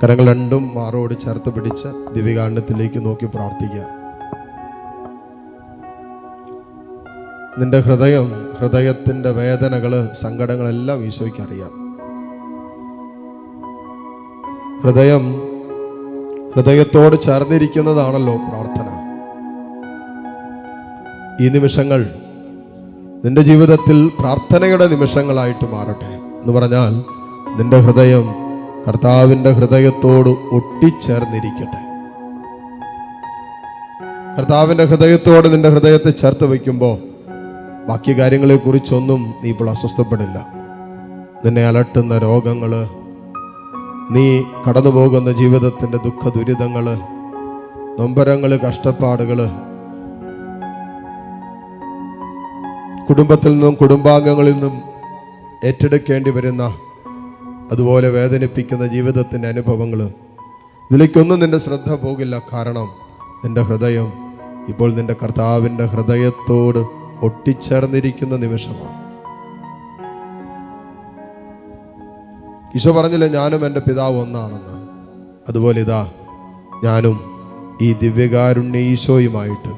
കരങ്ങൾ രണ്ടും മാറോട് ചേർത്ത് പിടിച്ച് ദിവ്യകാരുണ്യത്തിലേക്ക് നോക്കി പ്രാർത്ഥിക്കുക. നിന്റെ ഹൃദയത്തിൻ്റെ വേദനകള്, സങ്കടങ്ങളെല്ലാം ഈശോയ്ക്ക് അറിയാം. ഹൃദയത്തോട് ചേർന്നിരിക്കുന്നതാണല്ലോ പ്രാർത്ഥന. ഈ നിമിഷങ്ങൾ നിന്റെ ജീവിതത്തിൽ പ്രാർത്ഥനയുടെ നിമിഷങ്ങളായിട്ട് മാറട്ടെ. എന്ന് പറഞ്ഞാൽ നിന്റെ ഹൃദയം കർത്താവിൻ്റെ ഹൃദയത്തോട് ഒട്ടിച്ചേർന്നിരിക്കട്ടെ. കർത്താവിൻ്റെ ഹൃദയത്തോട് നിന്റെ ഹൃദയത്തെ ചേർത്ത് വയ്ക്കുമ്പോൾ ബാക്കി കാര്യങ്ങളെക്കുറിച്ചൊന്നും നീ ഇപ്പോൾ അസ്വസ്ഥപ്പെടില്ല. നിന്നെ അലട്ടുന്ന രോഗങ്ങള്, നീ കടന്നു പോകുന്ന ജീവിതത്തിൻ്റെ ദുഃഖ ദുരിതങ്ങള്, നൊമ്പരങ്ങള്, കഷ്ടപ്പാടുകള്, കുടുംബത്തിൽ നിന്നും കുടുംബാംഗങ്ങളിൽ നിന്നും ഏറ്റെടുക്കേണ്ടി വരുന്ന അതുപോലെ വേദനിപ്പിക്കുന്ന ജീവിതത്തിൻ്റെ അനുഭവങ്ങൾ, ഇതിലേക്കൊന്നും നിന്റെ ശ്രദ്ധ പോകില്ല. കാരണം നിന്റെ ഹൃദയം ഇപ്പോൾ നിന്റെ കർത്താവിൻ്റെ ഹൃദയത്തോട് ഒട്ടിച്ചേർന്നിരിക്കുന്ന നിമിഷമാണ്. ഈശോ പറഞ്ഞില്ലേ, ഞാനും എൻ്റെ പിതാവ് ഒന്നാണെന്ന്. അതുപോലെ ഇതാ ഞാനും ഈ ദിവ്യകാരുണ്യ ഈശോയുമായിട്ട്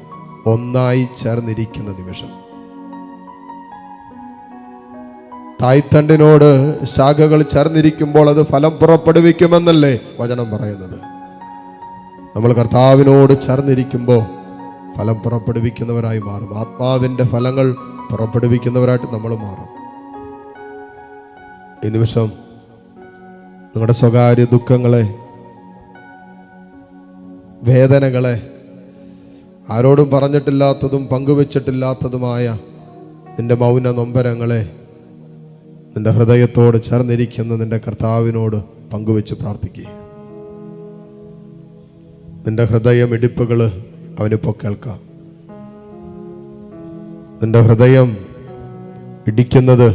ഒന്നായി ചേർന്നിരിക്കുന്ന നിമിഷം. തായ്തണ്ടിനോട് ശാഖകൾ ചേർന്നിരിക്കുമ്പോൾ അത് ഫലം പുറപ്പെടുവിക്കുമെന്നല്ലേ വചനം പറയുന്നത്. നമ്മൾ കർത്താവിനോട് ചേർന്നിരിക്കുമ്പോൾ ഫലം പുറപ്പെടുവിക്കുന്നവരായി മാറും. ആത്മാവിൻ്റെ ഫലങ്ങൾ പുറപ്പെടുവിക്കുന്നവരായിട്ട് നമ്മൾ മാറും. ഈ നിമിഷം നിങ്ങളുടെ സ്വകാര്യ ദുഃഖങ്ങളെ, വേദനകളെ, ആരോടും പറഞ്ഞിട്ടില്ലാത്തതും പങ്കുവച്ചിട്ടില്ലാത്തതുമായ നിന്റെ മൗന നൊമ്പരങ്ങളെ നിന്റെ ഹൃദയത്തോട് ചേർന്നിരിക്കുന്ന നിന്റെ കർത്താവിനോട് പങ്കുവെച്ച് പ്രാർത്ഥിക്കുക. നിന്റെ ഹൃദയമിടിപ്പുകൾ അവനിപ്പോൾ കേൾക്കാം. നിന്റെ ഹൃദയം ഇടിക്കുന്നത്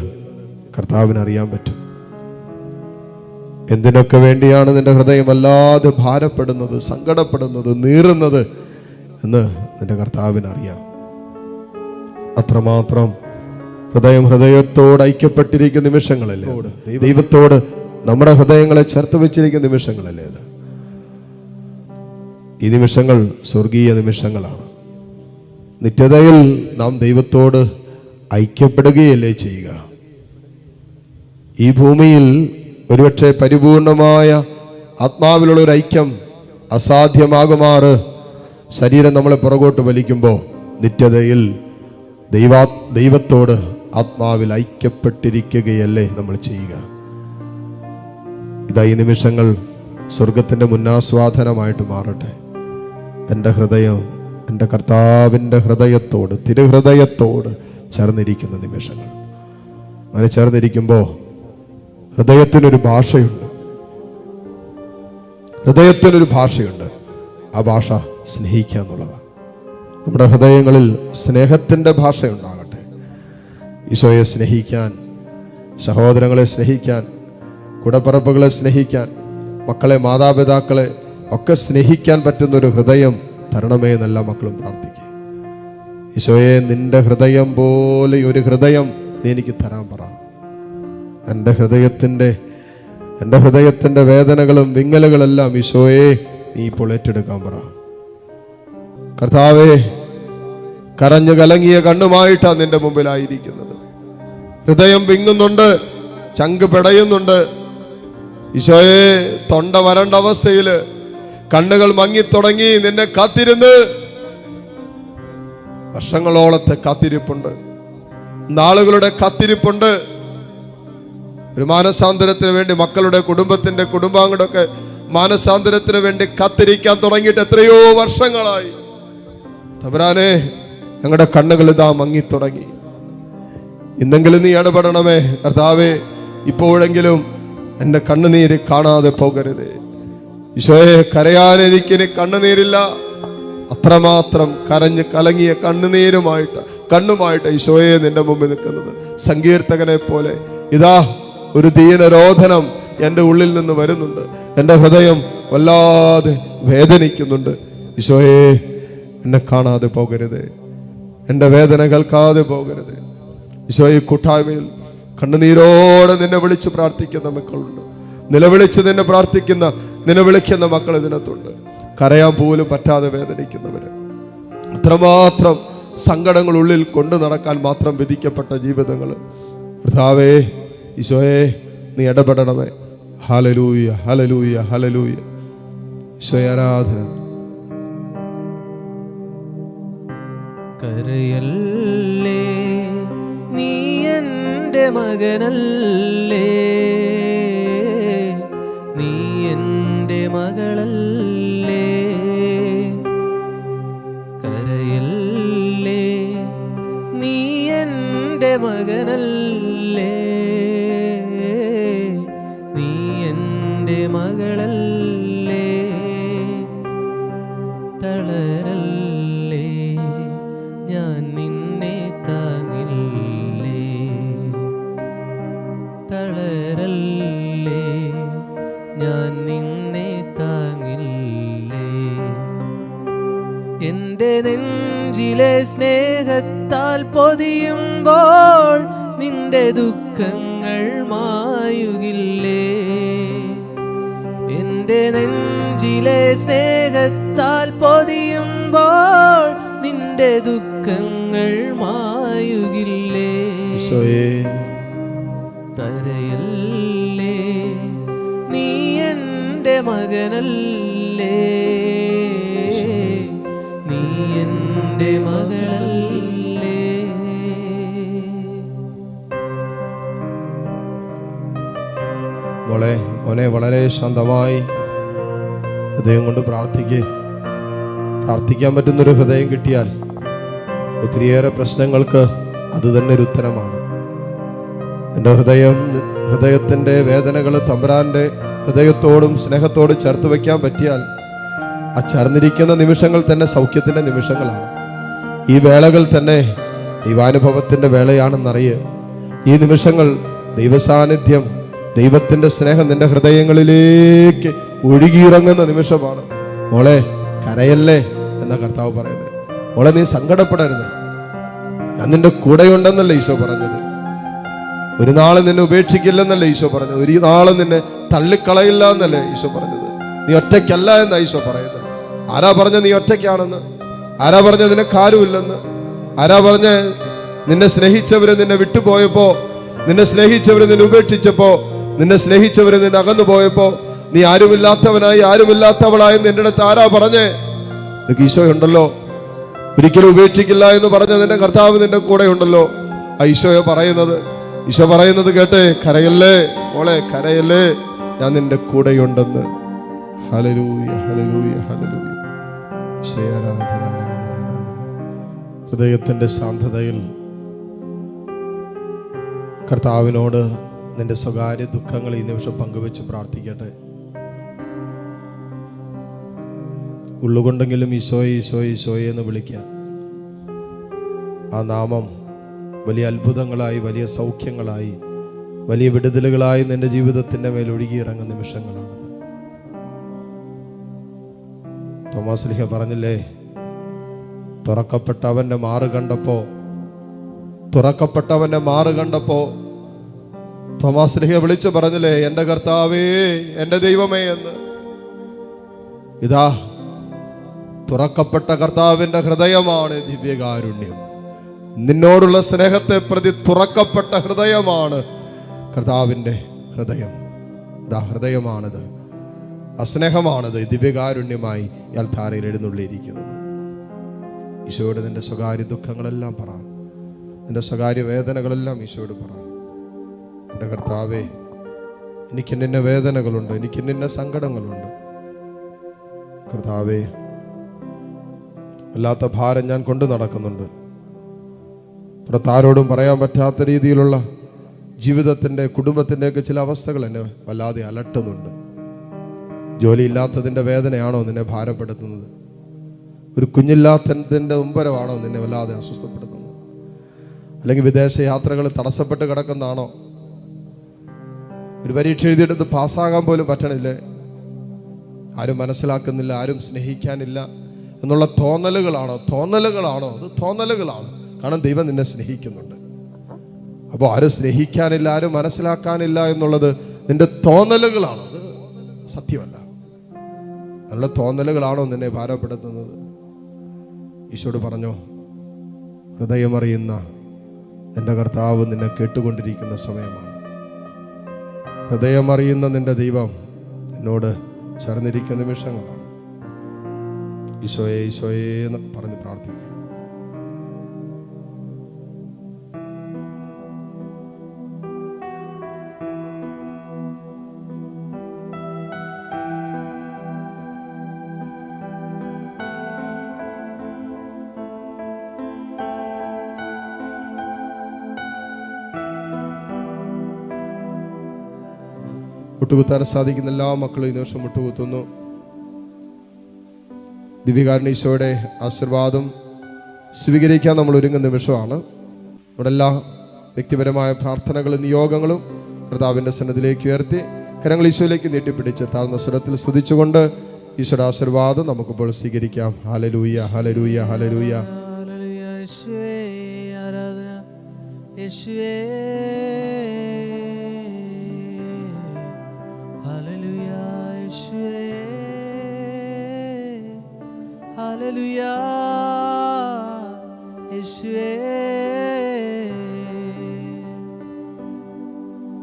കർത്താവിനറിയാൻ പറ്റും. എന്തിനൊക്കെ വേണ്ടിയാണ് നിന്റെ ഹൃദയം വല്ലാതെ ഭാരപ്പെടുന്നത്, സങ്കടപ്പെടുന്നത്, നീറുന്നത് എന്ന് നിന്റെ കർത്താവിനറിയാം. അത്രമാത്രം ഹൃദയത്തോട് ഐക്യപ്പെട്ടിരിക്കുന്ന നിമിഷങ്ങളല്ലേ, ദൈവത്തോട് നമ്മുടെ ഹൃദയങ്ങളെ ചേർത്ത് വെച്ചിരിക്കുന്ന നിമിഷങ്ങളല്ലേ അത്. ഈ നിമിഷങ്ങൾ സ്വർഗീയ നിമിഷങ്ങളാണ്. നിത്യതയിൽ നാം ദൈവത്തോട് ഐക്യപ്പെടുകയല്ലേ ചെയ്യുക. ഈ ഭൂമിയിൽ ഒരുപക്ഷെ പരിപൂർണമായ ആത്മാവിലുള്ള ഒരു ഐക്യം അസാധ്യമാകുമാറ് ശരീരം നമ്മളെ പുറകോട്ട് വലിക്കുമ്പോൾ നിത്യതയിൽ ദൈവത്തോട് ആത്മാവിൽ ഐക്യപ്പെട്ടിരിക്കുകയല്ലേ നമ്മൾ ചെയ്യുക. ഇതാ ഈ നിമിഷങ്ങൾ സ്വർഗത്തിൻ്റെ മുന്നാസ്വാദനമായിട്ട് മാറട്ടെ. എൻ്റെ ഹൃദയം എൻ്റെ കർത്താവിൻ്റെ ഹൃദയത്തോട്, തിരുഹൃദയത്തോട് ചേർന്നിരിക്കുന്ന നിമിഷങ്ങൾ. അങ്ങനെ ചേർന്നിരിക്കുമ്പോൾ ഹൃദയത്തിനൊരു ഭാഷയുണ്ട്. ആ ഭാഷ സ്നേഹിക്കുക എന്നുള്ളതാണ്. നമ്മുടെ ഹൃദയങ്ങളിൽ സ്നേഹത്തിൻ്റെ ഭാഷയുണ്ടാകട്ടെ. ഈശോയെ സ്നേഹിക്കാൻ, സഹോദരങ്ങളെ സ്നേഹിക്കാൻ, കൂടപ്പിറപ്പുകളെ സ്നേഹിക്കാൻ, മക്കളെ, മാതാപിതാക്കളെ ഒക്കെ സ്നേഹിക്കാൻ പറ്റുന്നൊരു ഹൃദയം തരണമേ എന്നെല്ലാ മക്കളും പ്രാർത്ഥിക്കുക. ഈശോയെ, നിന്റെ ഹൃദയം പോലെ ഒരു ഹൃദയം നീ എനിക്ക് തരാൻ പറ. എൻ്റെ ഹൃദയത്തിൻ്റെ വേദനകളും വിങ്ങലുകളെല്ലാം ഈശോയെ നീ ഇപ്പോൾ ഏറ്റെടുക്കാൻ പറ. കർത്താവേ, കരഞ്ഞു കലങ്ങിയ കണ്ണുമായിട്ടാണ് നിന്റെ മുമ്പിലായിരിക്കുന്നത്. ഹൃദയം വിങ്ങുന്നുണ്ട്, ചങ്ക് പിടയുന്നുണ്ട്. ഈശോയെ, തൊണ്ട വരണ്ട അവസ്ഥയിൽ കണ്ണുകൾ മങ്ങിത്തുടങ്ങി നിന്നെ കാത്തിരുന്ന് വർഷങ്ങളോളത്തെ കാത്തിരിപ്പുണ്ട്, നാളുകളുടെ കാത്തിരിപ്പുണ്ട്. ഒരു മാനസാന്തരത്തിന് വേണ്ടി മക്കളുടെ, കുടുംബാംഗങ്ങളുടെ ഒക്കെ മാനസാന്തരത്തിന് വേണ്ടി കാത്തിരിക്കാൻ തുടങ്ങിയിട്ട് എത്രയോ വർഷങ്ങളായി. തമ്പുരാനെ, ഞങ്ങളുടെ കണ്ണുകൾ ഇതാ മങ്ങിത്തുടങ്ങി. ഇന്നെങ്കിലും നീ ഇടപെടണമേ കർത്താവേ. ഇപ്പോഴെങ്കിലും എൻ്റെ കണ്ണുനീര് കാണാതെ പോകരുതേ. ഈശോയെ, കരയാൻ എനിക്കിനി കണ്ണുനീരില്ല. അത്രമാത്രം കരഞ്ഞ് കലങ്ങിയ കണ്ണുമായിട്ട് ഈശോയെ നിന്റെ മുമ്പിൽ നിൽക്കുന്നത്. സങ്കീർത്തകനെ പോലെ ഇതാ ഒരു ദീനരോധനം എൻ്റെ ഉള്ളിൽ നിന്ന് വരുന്നുണ്ട്. എൻ്റെ ഹൃദയം വല്ലാതെ വേദനിക്കുന്നുണ്ട്. ഈശോയെ, എന്നെ കാണാതെ പോകരുത്, എൻ്റെ വേദന കേൾക്കാതെ പോകരുത്. ഈശോയെ, കൂട്ടായ്മയിൽ കണ്ണുനീരോടെ നിന്നെ വിളിച്ച് പ്രാർത്ഥിക്കുന്ന മക്കളുണ്ട്. നിലവിളിച്ച് നിന്നെ പ്രാർത്ഥിക്കുന്ന നിന്നെ വിളിക്കുന്ന മക്കൾ ഇതിനകത്തുണ്ട്. കരയാൻ പോലും പറ്റാതെ വേദനിക്കുന്നവര്, അത്രമാത്രം സങ്കടങ്ങൾ ഉള്ളിൽ കൊണ്ടു നടക്കാൻ മാത്രം വിധിക്കപ്പെട്ട ജീവിതങ്ങൾ. കർത്താവേ, ഈശോയെ, നീ ഇടപെടണമേ. Hallelujah, hallelujah, hallelujah. ഈശോയെ ആരാധന. കരയല്ലേ, നീ എൻ്റെ മകനല്ലേ, നീ എൻ്റെ മകളല്ലേ. കരയല്ലേ, നീ എൻ്റെ മകനല്ലേ, നീ എൻ്റെ മകളല്ലേ. തളരല്ലേ, ഞാൻ നിന്നെ താങ്ങില്ലേ. തളരല്ലേ, ഞാൻ നിന്നെ താങ്ങില്ലേ. എൻ്റെ നെഞ്ചിലെ സ്നേഹത്താൽ പൊതിയുമ്പോൾ നിന്റെ ദുഃഖങ്ങൾ മായുകില്ലേ. എൻ്റെ നെഞ്ചിലെ സ്നേഹത്താൽ പൊതിയുമ്പോൾ നിന്റെ ദുഃഖങ്ങൾ മായുകില്ലേ. തരയല്ലേ, നീ എൻ്റെ മകനല്ലേ, നീ എൻ്റെ മകളല്ലേ. മോനെ വളരെ ശാന്തമായി ഹൃദയം കൊണ്ട് പ്രാർത്ഥിക്കാൻ പറ്റുന്നൊരു ഹൃദയം കിട്ടിയാൽ ഒത്തിരിയേറെ പ്രശ്നങ്ങൾക്ക് അത് തന്നെ ഒരു ഉത്തരമാണ്. എൻ്റെ ഹൃദയത്തിൻ്റെ വേദനകൾ തമ്പുരാൻ്റെ ഹൃദയത്തോടും സ്നേഹത്തോടും ചേർത്ത് വയ്ക്കാൻ പറ്റിയാൽ ആ ചേർന്നിരിക്കുന്ന നിമിഷങ്ങൾ തന്നെ സൗഖ്യത്തിൻ്റെ നിമിഷങ്ങളാണ്. ഈ വേളകൾ തന്നെ ദൈവാനുഭവത്തിൻ്റെ വേളയാണെന്നറിയുക. ഈ നിമിഷങ്ങൾ ദൈവസാന്നിധ്യം, ദൈവത്തിൻ്റെ സ്നേഹം നിന്റെ ഹൃദയങ്ങളിലേക്ക് ഒഴുകിയിറങ്ങുന്ന നിമിഷമാണ്. മോളെ, കരയല്ലേ എന്ന കർത്താവ് പറയുന്നത്. മോളെ, നീ സങ്കടപ്പെടരുത്, ഞാൻ നിന്റെ കൂടെയുണ്ടെന്നല്ലേ ഈശോ പറഞ്ഞത്. ഒരു നാളെ നിന്നെ ഉപേക്ഷിക്കില്ലെന്നല്ലേ ഈശോ പറഞ്ഞത്. ഒരു നാളെ നിന്നെ തള്ളിക്കളയില്ല എന്നല്ലേ ഈശോ പറഞ്ഞത്. നീ ഒറ്റയ്ക്കല്ല എന്നാ ഈശോ പറയുന്നത്. ആരാ പറഞ്ഞ നീ ഒറ്റയ്ക്കാണെന്ന്? ആരാ പറഞ്ഞ നിനക്കാരുമില്ലെന്ന്? ആരാ പറഞ്ഞ നിന്നെ സ്നേഹിച്ചവര് നിന്നെ വിട്ടുപോയപ്പോ, നിന്നെ സ്നേഹിച്ചവര് നിന്നെ ഉപേക്ഷിച്ചപ്പോ, നിന്നെ സ്നേഹിച്ചവര് നിന്നെ അകന്നു പോയപ്പോ നീ ആരുമില്ലാത്തവനായി ആരുമില്ലാത്തവളായി നിന്റെ അടുത്ത് ആരാ പറഞ്ഞേ? നിനക്ക് ഈശോ ഉണ്ടല്ലോ. ഒരിക്കലും ഉപേക്ഷിക്കില്ല എന്ന് പറഞ്ഞ നിന്റെ കർത്താവ് നിന്റെ കൂടെ ഉണ്ടല്ലോ. ആ ഈശോ പറയുന്നത് കേട്ടെ, കരയല്ലേ മോളെ, കരയല്ലേ, ഞാൻ നിന്റെ കൂടെയുണ്ടെന്ന്. Hallelujah, hallelujah, hallelujah. ഹൃദയത്തിന്റെ ശാന്തതയിൽ കർത്താവിനോട് നിന്റെ സ്വകാര്യ ദുഃഖങ്ങൾ ഈ നിമിഷം പങ്കുവെച്ച് പ്രാർത്ഥിക്കട്ടെ. ഉള്ളുകൊണ്ടെങ്കിലും ഈശോയെ, ഈശോയെ, ഈശോയെ എന്ന് വിളിക്കുക. ആ നാമം വലിയ അത്ഭുതങ്ങളായി, വലിയ സൗഖ്യങ്ങളായി, വലിയ വിടുതലുകളായി നിന്റെ ജീവിതത്തിന്റെ മേൽ ഒഴുകിയിറങ്ങുന്ന നിമിഷങ്ങളാണത്. തോമാശ്ലീഹ പറഞ്ഞില്ലേ, തുറക്കപ്പെട്ടവന്റെ മാറ് കണ്ടപ്പോ തോമാശ്ലീഹ വിളിച്ചു പറഞ്ഞില്ലേ, എൻ്റെ കർത്താവേ, എൻ്റെ ദൈവമേ എന്ന്. ഇതാ തുറക്കപ്പെട്ട കർത്താവിന്റെ ഹൃദയമാണ് ദിവ്യകാരുണ്യം. നിന്നോടുള്ള സ്നേഹത്തെ പ്രതി തുറക്കപ്പെട്ട ഹൃദയമാണ് കർത്താവിൻ്റെ ഹൃദയം. ഇതാ ഹൃദയമാണിത്, അസ്നേഹമാണിത്, ദിവ്യകാരുണ്യമായി ഇയാൾ ധാരയിൽ എഴുന്നള്ളിയിരിക്കുന്നത്. ഈശോയോട് നിന്റെ സ്വകാര്യ ദുഃഖങ്ങളെല്ലാം പറ, നിന്റെ സ്വകാര്യ വേദനകളെല്ലാം ഈശോയോട് പറ. എൻ്റെ കർത്താവേ, എനിക്ക് നിന്നെ വേദനകളുണ്ട്, എനിക്ക് നിന്നെ സങ്കടങ്ങളുണ്ട്. കർത്താവേ, വല്ലാത്ത ഭാരം ഞാൻ കൊണ്ടു നടക്കുന്നുണ്ട്. പുറത്താരോടും പറയാൻ പറ്റാത്ത രീതിയിലുള്ള ജീവിതത്തിൻ്റെ, കുടുംബത്തിൻ്റെയൊക്കെ ചില അവസ്ഥകൾ എന്നെ വല്ലാതെ അലട്ടുന്നുണ്ട്. ജോലിയില്ലാത്തതിൻ്റെ വേദനയാണോ നിന്നെ ഭാരപ്പെടുത്തുന്നത്? ഒരു കുഞ്ഞില്ലാത്തതിൻ്റെ മുമ്പരമാണോ നിന്നെ വല്ലാതെ അസ്വസ്ഥപ്പെടുത്തുന്നത്? അല്ലെങ്കിൽ വിദേശ യാത്രകൾ തടസ്സപ്പെട്ട് കിടക്കുന്നതാണോ? ഒരു പരീക്ഷ എഴുതിയെടുത്ത് പാസ്സാകാൻ പോലും പറ്റണില്ലേ? ആരും മനസ്സിലാക്കുന്നില്ല, ആരും സ്നേഹിക്കാനില്ല എന്നുള്ള തോന്നലുകളാണോ? അത് തോന്നലുകളാണ്. കാരണം ദൈവം നിന്നെ സ്നേഹിക്കുന്നുണ്ട്. അപ്പോൾ ആരും സ്നേഹിക്കാനില്ല, ആരും മനസ്സിലാക്കാനില്ല എന്നുള്ളത് നിന്റെ തോന്നലുകളാണ്, അത് സത്യമല്ല. നല്ല തോന്നലുകളാണോ നിന്നെ ഭാരപ്പെടുത്തുന്നത്? ഈശോട് പറഞ്ഞോ, ഹൃദയമറിയുന്ന നിന്റെ കർത്താവ് നിന്നെ കേട്ടുകൊണ്ടിരിക്കുന്ന സമയമാണ്. ഹൃദയമറിയുന്ന നിന്റെ ദൈവം എന്നോട് ചേർന്നിരിക്കുന്ന നിമിഷങ്ങളാണ്. ഈശോയെ ഈശോയെ എന്ന് പറഞ്ഞ് പ്രാർത്ഥിക്കുക. മുട്ടുകുത്താൻ സാധിക്കുന്ന എല്ലാ മക്കളും ഈ നിമിഷം മുട്ടുകുത്തുന്നു. ദിവ്യകാരുണ്യ ഈശോയുടെ ആശീർവാദം സ്വീകരിക്കാൻ നമ്മൾ ഒരുങ്ങുന്ന നിമിഷമാണ്. നമ്മുടെ എല്ലാ വ്യക്തിപരമായ പ്രാർത്ഥനകളും നിയോഗങ്ങളും കർത്താവിൻ്റെ സന്നിധിയിലേക്ക് ഉയർത്തി കരങ്ങൾ ഈശോയിലേക്ക് നീട്ടിപ്പിടിച്ച് താഴ്ന്ന സ്വരത്തിൽ സ്തുതിച്ചുകൊണ്ട് ഈശോയുടെ ആശീർവാദം നമുക്കിപ്പോൾ സ്വീകരിക്കാം. Hallelujah, hallelujah, hallelujah. യേശുവേ ആരാധന, യേശുവേ ഹല്ലേലൂയ, യേശുവേ ഹല്ലേലൂയ, യേശുവേ